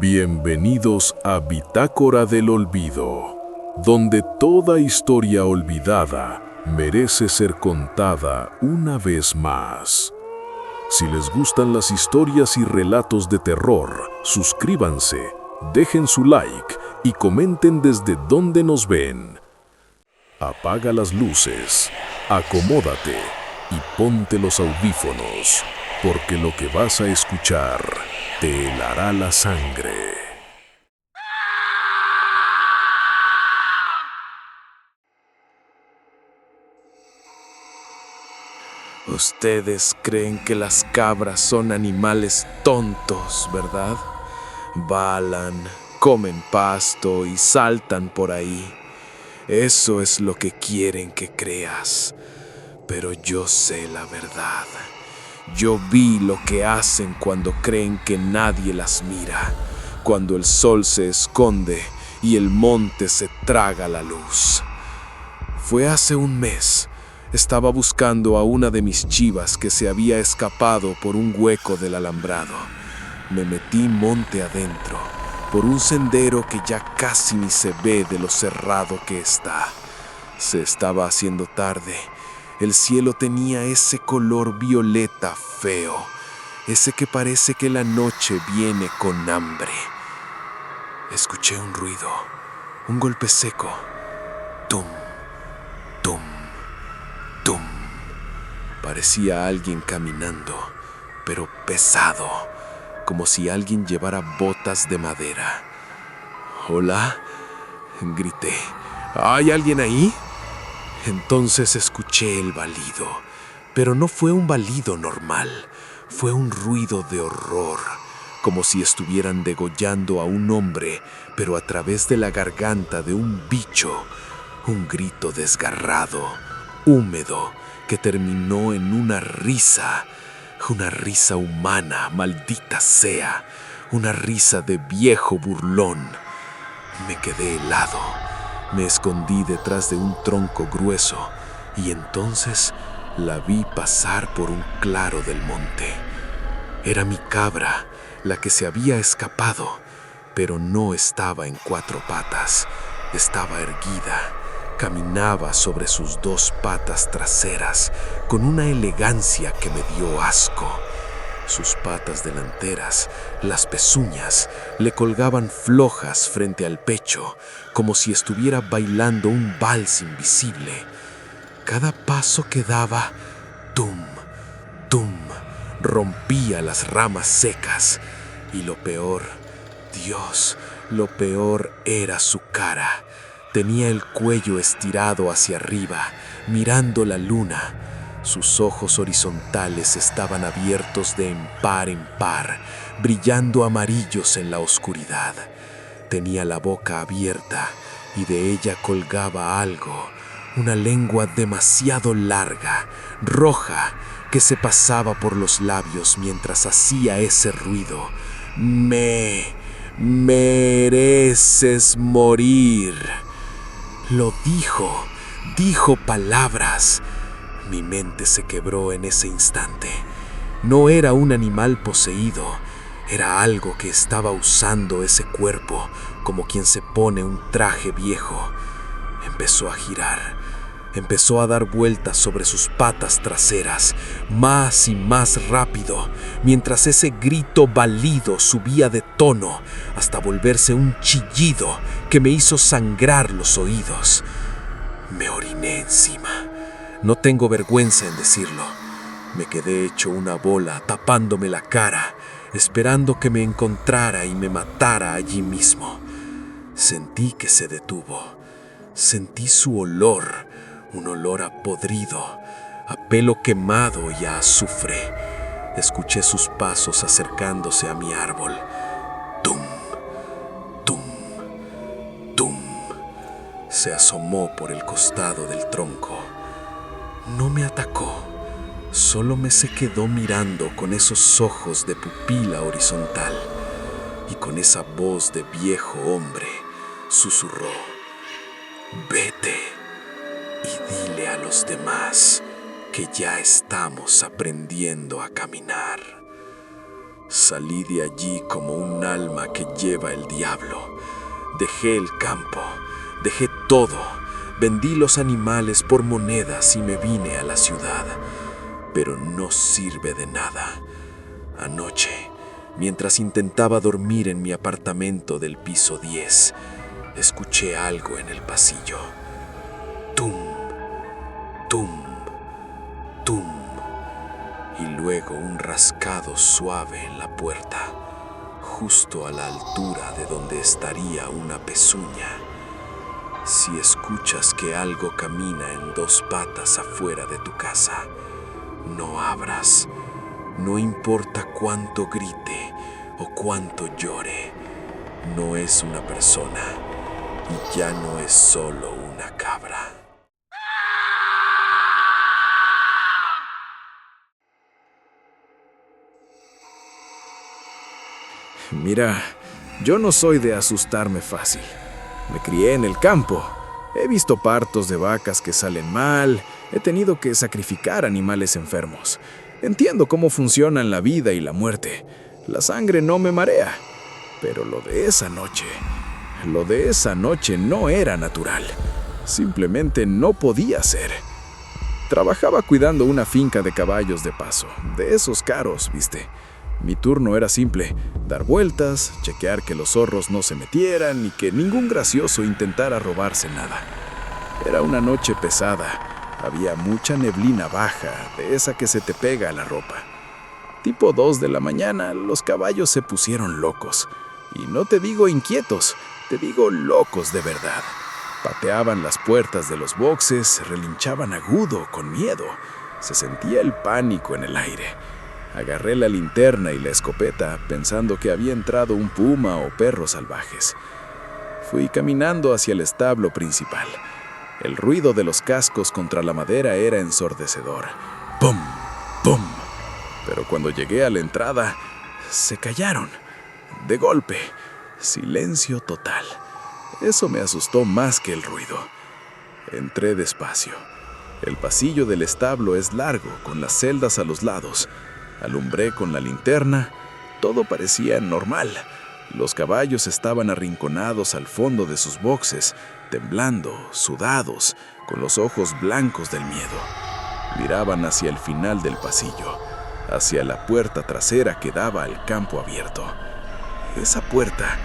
Bienvenidos a Bitácora del Olvido, donde toda historia olvidada merece ser contada una vez más. Si les gustan las historias y relatos de terror, suscríbanse, dejen su like y comenten desde dónde nos ven. Apaga las luces, acomódate y ponte los audífonos, porque lo que vas a escuchar te helará la sangre. Ustedes creen que las cabras son animales tontos, ¿verdad? Balan, comen pasto y saltan por ahí. Eso es lo que quieren que creas. Pero yo sé la verdad. Yo vi lo que hacen cuando creen que nadie las mira, cuando el sol se esconde y el monte se traga la luz. Fue hace un mes. Estaba buscando a una de mis chivas que se había escapado por un hueco del alambrado. Me metí monte adentro, por un sendero que ya casi ni se ve de lo cerrado que está. Se estaba haciendo tarde. El cielo tenía ese color violeta feo, ese que parece que la noche viene con hambre. Escuché un ruido, un golpe seco. Tum, tum, tum. Parecía alguien caminando, pero pesado, como si alguien llevara botas de madera. «¿Hola?», grité. «¿Hay alguien ahí?». Entonces escuché el balido, pero no fue un balido normal, fue un ruido de horror, como si estuvieran degollando a un hombre, pero a través de la garganta de un bicho, un grito desgarrado, húmedo, que terminó en una risa humana, maldita sea, una risa de viejo burlón. Me quedé helado. Me escondí detrás de un tronco grueso y entonces la vi pasar por un claro del monte. Era mi cabra, la que se había escapado, pero no estaba en cuatro patas, estaba erguida. Caminaba sobre sus dos patas traseras con una elegancia que me dio asco. Sus patas delanteras, las pezuñas, le colgaban flojas frente al pecho, como si estuviera bailando un vals invisible. Cada paso que daba, tum, tum, rompía las ramas secas. Y lo peor, Dios, lo peor era su cara. Tenía el cuello estirado hacia arriba, mirando la luna. Sus ojos horizontales estaban abiertos de en par, brillando amarillos en la oscuridad. Tenía la boca abierta y de ella colgaba algo, una lengua demasiado larga, roja, que se pasaba por los labios mientras hacía ese ruido. «Me mereces morir». Lo dijo palabras. Mi mente se quebró en ese instante. No era un animal poseído, era algo que estaba usando ese cuerpo como quien se pone un traje viejo. Empezó a girar, empezó a dar vueltas sobre sus patas traseras, más y más rápido, mientras ese grito balido subía de tono hasta volverse un chillido que me hizo sangrar los oídos. Me oriné encima. No tengo vergüenza en decirlo. Me quedé hecho una bola, tapándome la cara, esperando que me encontrara y me matara allí mismo. Sentí que se detuvo. Sentí su olor, un olor a podrido, a pelo quemado y a azufre. Escuché sus pasos acercándose a mi árbol. Tum, tum, tum. Se asomó por el costado del tronco. No me atacó, solo me se quedó mirando con esos ojos de pupila horizontal y con esa voz de viejo hombre susurró: «Vete y dile a los demás que ya estamos aprendiendo a caminar». Salí de allí como un alma que lleva el diablo. Dejé el campo, dejé todo. Vendí los animales por monedas y me vine a la ciudad. Pero no sirve de nada. Anoche, mientras intentaba dormir en mi apartamento del piso 10, escuché algo en el pasillo. Tum, tum, tum. Y luego un rascado suave en la puerta, justo a la altura de donde estaría una pezuña. Si escuchas que algo camina en dos patas afuera de tu casa, no abras. No importa cuánto grite o cuánto llore, no es una persona y ya no es solo una cabra. Mira, yo no soy de asustarme fácil. Me crié en el campo. He visto partos de vacas que salen mal. He tenido que sacrificar animales enfermos. Entiendo cómo funcionan la vida y la muerte. La sangre no me marea. Pero lo de esa noche no era natural. Simplemente no podía ser. Trabajaba cuidando una finca de caballos de paso, de esos caros, ¿viste? Mi turno era simple: dar vueltas, chequear que los zorros no se metieran y que ningún gracioso intentara robarse nada. Era una noche pesada. Había mucha neblina baja, de esa que se te pega a la ropa. Tipo 2 de la mañana, los caballos se pusieron locos. Y no te digo inquietos, te digo locos de verdad. Pateaban las puertas de los boxes, relinchaban agudo, con miedo. Se sentía el pánico en el aire. Agarré la linterna y la escopeta, pensando que había entrado un puma o perros salvajes. Fui caminando hacia el establo principal. El ruido de los cascos contra la madera era ensordecedor. ¡Pum! ¡Pum! Pero cuando llegué a la entrada, se callaron. De golpe, silencio total. Eso me asustó más que el ruido. Entré despacio. El pasillo del establo es largo, con las celdas a los lados. Alumbré con la linterna. Todo parecía normal. Los caballos estaban arrinconados al fondo de sus boxes, temblando, sudados, con los ojos blancos del miedo. Miraban hacia el final del pasillo, hacia la puerta trasera que daba al campo abierto. Esa puerta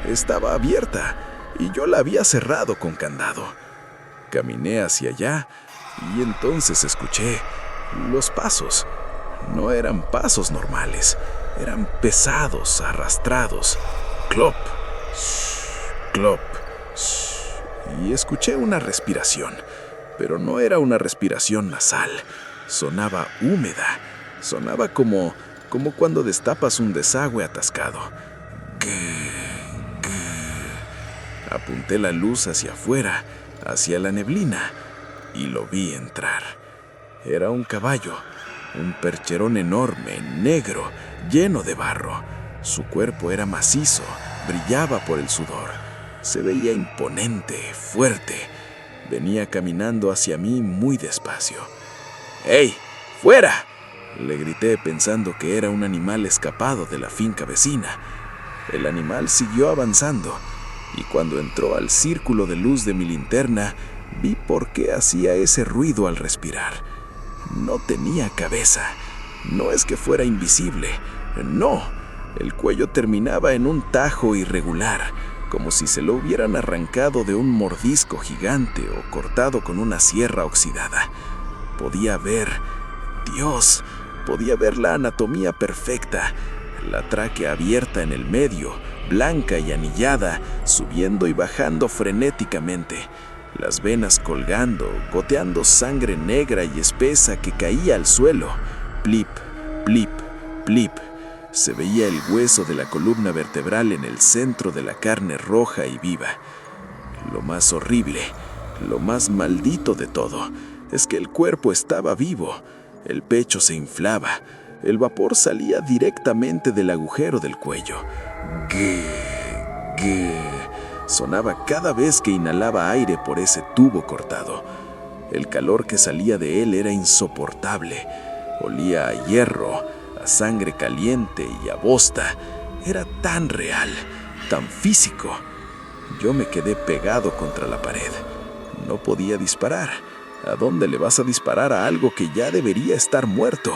estaba abierta y yo la había cerrado con candado. Caminé hacia allá y entonces escuché los pasos. No eran pasos normales, eran pesados, arrastrados. Clop, clop. Y escuché una respiración, pero no era una respiración nasal. Sonaba húmeda, sonaba como cuando destapas un desagüe atascado. Apunté la luz hacia afuera, hacia la neblina, y lo vi entrar. Era un caballo, un percherón enorme, negro, lleno de barro. Su cuerpo era macizo, brillaba por el sudor. Se veía imponente, fuerte. Venía caminando hacia mí muy despacio. ¡Ey! ¡Fuera!, le grité, pensando que era un animal escapado de la finca vecina. El animal siguió avanzando, y cuando entró al círculo de luz de mi linterna, vi por qué hacía ese ruido al respirar. No tenía cabeza. No es que fuera invisible. No. El cuello terminaba en un tajo irregular, como si se lo hubieran arrancado de un mordisco gigante o cortado con una sierra oxidada. Podía ver, Dios, podía ver la anatomía perfecta, la tráquea abierta en el medio, blanca y anillada, subiendo y bajando frenéticamente, las venas colgando, goteando sangre negra y espesa que caía al suelo. Plip, plip, plip. Se veía el hueso de la columna vertebral en el centro de la carne roja y viva. Lo más horrible, lo más maldito de todo, es que el cuerpo estaba vivo. El pecho se inflaba. El vapor salía directamente del agujero del cuello. Sonaba cada vez que inhalaba aire por ese tubo cortado. El calor que salía de él era insoportable. Olía a hierro, La sangre caliente y abosta era tan real, tan físico. Yo me quedé pegado contra la pared. No podía disparar. ¿A dónde le vas a disparar a algo que ya debería estar muerto?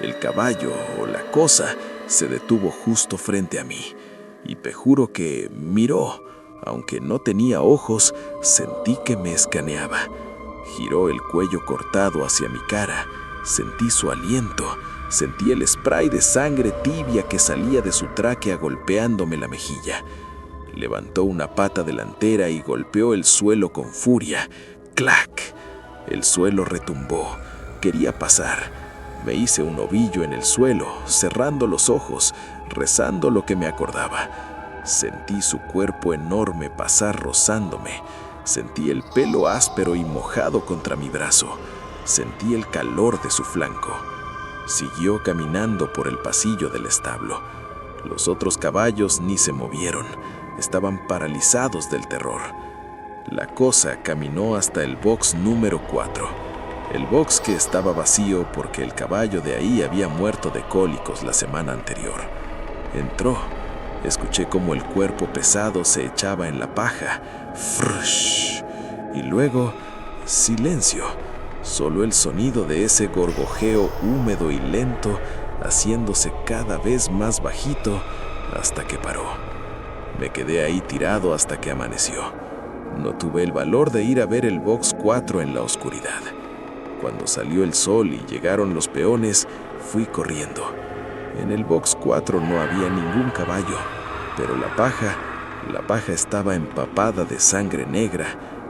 El caballo o la cosa se detuvo justo frente a mí. Y te juro que miró. Aunque no tenía ojos, sentí que me escaneaba. Giró el cuello cortado hacia mi cara. Sentí su aliento. Sentí el spray de sangre tibia que salía de su tráquea golpeándome la mejilla. Levantó una pata delantera y golpeó el suelo con furia. ¡Clac! El suelo retumbó. Quería pasar. Me hice un ovillo en el suelo, cerrando los ojos, rezando lo que me acordaba. Sentí su cuerpo enorme pasar rozándome. Sentí el pelo áspero y mojado contra mi brazo. Sentí el calor de su flanco. Siguió caminando por el pasillo del establo. Los otros caballos ni se movieron. Estaban paralizados del terror. La cosa caminó hasta el box número 4. El box que estaba vacío porque el caballo de ahí había muerto de cólicos la semana anterior. Entró. Escuché cómo el cuerpo pesado se echaba en la paja. ¡Frush! Y luego, silencio. Solo el sonido de ese gorgojeo húmedo y lento, haciéndose cada vez más bajito hasta que paró. Me quedé ahí tirado hasta que amaneció. No tuve el valor de ir a ver el box 4 en la oscuridad. Cuando salió el sol y llegaron los peones, fui corriendo. En el box 4 no había ningún caballo, pero la paja estaba empapada de sangre negra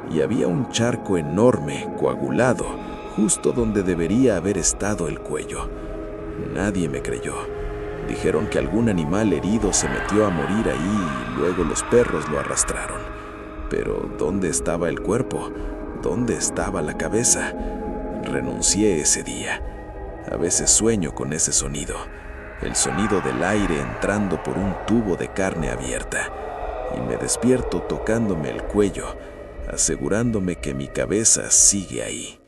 y había un charco enorme, coagulado, justo donde debería haber estado el cuello. Nadie me creyó. Dijeron que algún animal herido se metió a morir ahí y luego los perros lo arrastraron. Pero ¿dónde estaba el cuerpo? ¿Dónde estaba la cabeza? Renuncié ese día. A veces sueño con ese sonido. El sonido del aire entrando por un tubo de carne abierta. Y me despierto tocándome el cuello, asegurándome que mi cabeza sigue ahí.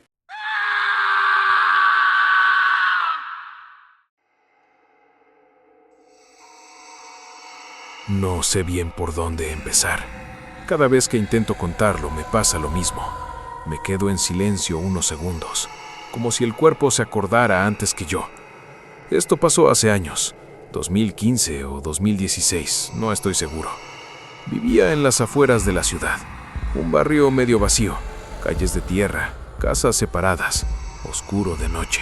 No sé bien por dónde empezar. Cada vez que intento contarlo me pasa lo mismo. Me quedo en silencio unos segundos, como si el cuerpo se acordara antes que yo. Esto pasó hace años, 2015 o 2016, no estoy seguro. Vivía en las afueras de la ciudad, un barrio medio vacío, calles de tierra, casas separadas, oscuro de noche.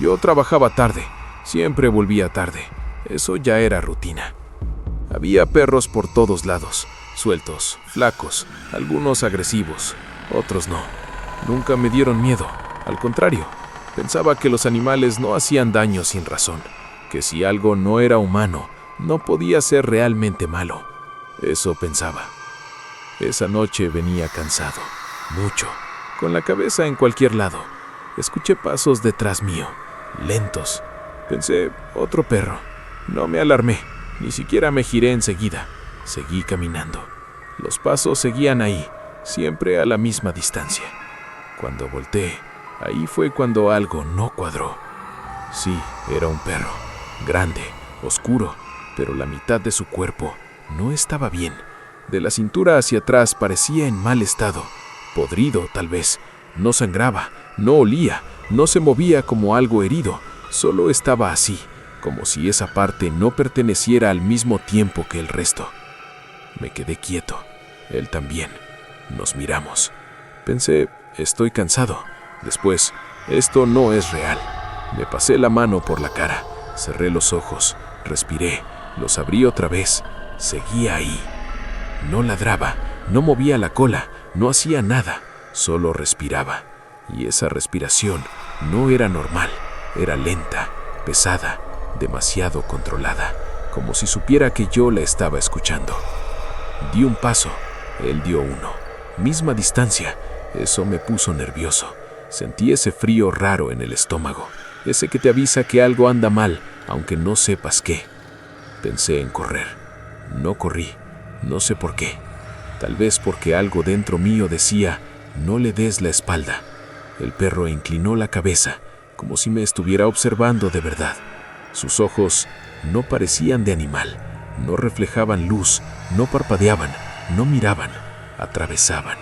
Yo trabajaba tarde, siempre volvía tarde, eso ya era rutina. Había perros por todos lados, sueltos, flacos, algunos agresivos, otros no. Nunca me dieron miedo, al contrario, pensaba que los animales no hacían daño sin razón, que si algo no era humano, no podía ser realmente malo. Eso pensaba. Esa noche venía cansado, mucho, con la cabeza en cualquier lado. Escuché pasos detrás mío, lentos. Pensé, otro perro. No me alarmé, ni siquiera me giré enseguida. Seguí caminando. Los pasos seguían ahí, siempre a la misma distancia. Cuando volteé, ahí fue cuando algo no cuadró. Sí, era un perro, grande, oscuro, pero la mitad de su cuerpo no estaba bien. De la cintura hacia atrás parecía en mal estado, podrido tal vez. No sangraba, no olía, no se movía como algo herido, solo estaba así, como si esa parte no perteneciera al mismo tiempo que el resto. Me quedé quieto, él también. Nos miramos. Pensé, estoy cansado. Después, esto no es real. Me pasé la mano por la cara, cerré los ojos, respiré, los abrí otra vez. Seguía ahí. No ladraba, no movía la cola, no hacía nada, solo respiraba. Y esa respiración no era normal, era lenta, pesada, demasiado controlada, como si supiera que yo la estaba escuchando. Di un paso, él dio uno, misma distancia. Eso me puso nervioso. Sentí ese frío raro en el estómago, ese que te avisa que algo anda mal, aunque no sepas qué. Pensé en correr. No corrí, no sé por qué. Tal vez porque algo dentro mío decía, no le des la espalda. El perro inclinó la cabeza, como si me estuviera observando de verdad. Sus ojos no parecían de animal, no reflejaban luz, no parpadeaban, no miraban, atravesaban.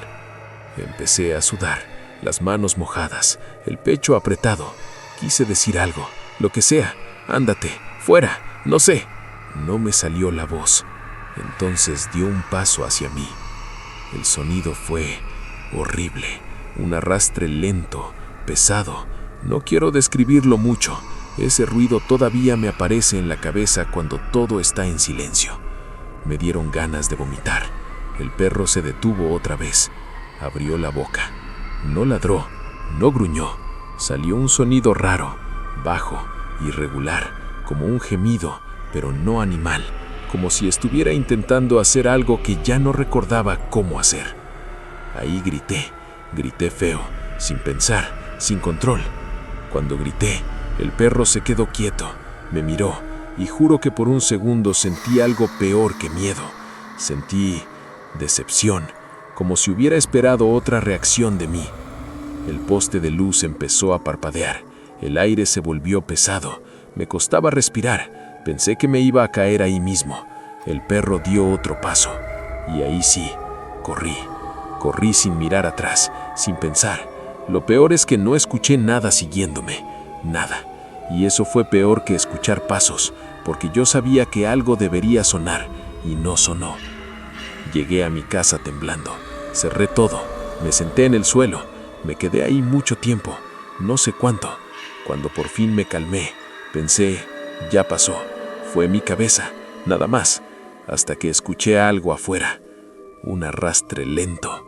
Empecé a sudar, las manos mojadas, el pecho apretado. Quise decir algo, lo que sea, ándate, fuera, no sé. No me salió la voz. Entonces dio un paso hacia mí. El sonido fue horrible, un arrastre lento, pesado. No quiero describirlo mucho. Ese ruido todavía me aparece en la cabeza cuando todo está en silencio. Me dieron ganas de vomitar. El perro se detuvo otra vez. Abrió la boca. No ladró, no gruñó. Salió un sonido raro, bajo, irregular, como un gemido, pero no animal, como si estuviera intentando hacer algo que ya no recordaba cómo hacer. Ahí grité feo, sin pensar, sin control. Cuando grité, el perro se quedó quieto, me miró y juro que por un segundo sentí algo peor que miedo. Sentí decepción, como si hubiera esperado otra reacción de mí. El poste de luz empezó a parpadear, el aire se volvió pesado, me costaba respirar, pensé que me iba a caer ahí mismo. El perro dio otro paso, y ahí sí, corrí sin mirar atrás, sin pensar. Lo peor es que no escuché nada siguiéndome, nada, y eso fue peor que escuchar pasos, porque yo sabía que algo debería sonar, y no sonó. Llegué a mi casa temblando, cerré todo, me senté en el suelo, me quedé ahí mucho tiempo, no sé cuánto. Cuando por fin me calmé, pensé, ya pasó, fue mi cabeza, nada más, hasta que escuché algo afuera, un arrastre lento,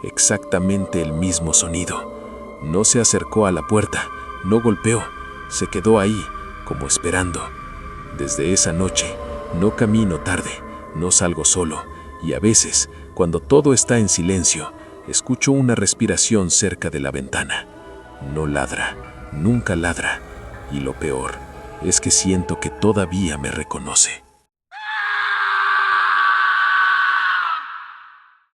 exactamente el mismo sonido. No se acercó a la puerta, no golpeó, se quedó ahí, como esperando. Desde esa noche, no camino tarde, no salgo solo, y a veces, cuando todo está en silencio, escucho una respiración cerca de la ventana. No ladra, nunca ladra, y lo peor es que siento que todavía me reconoce.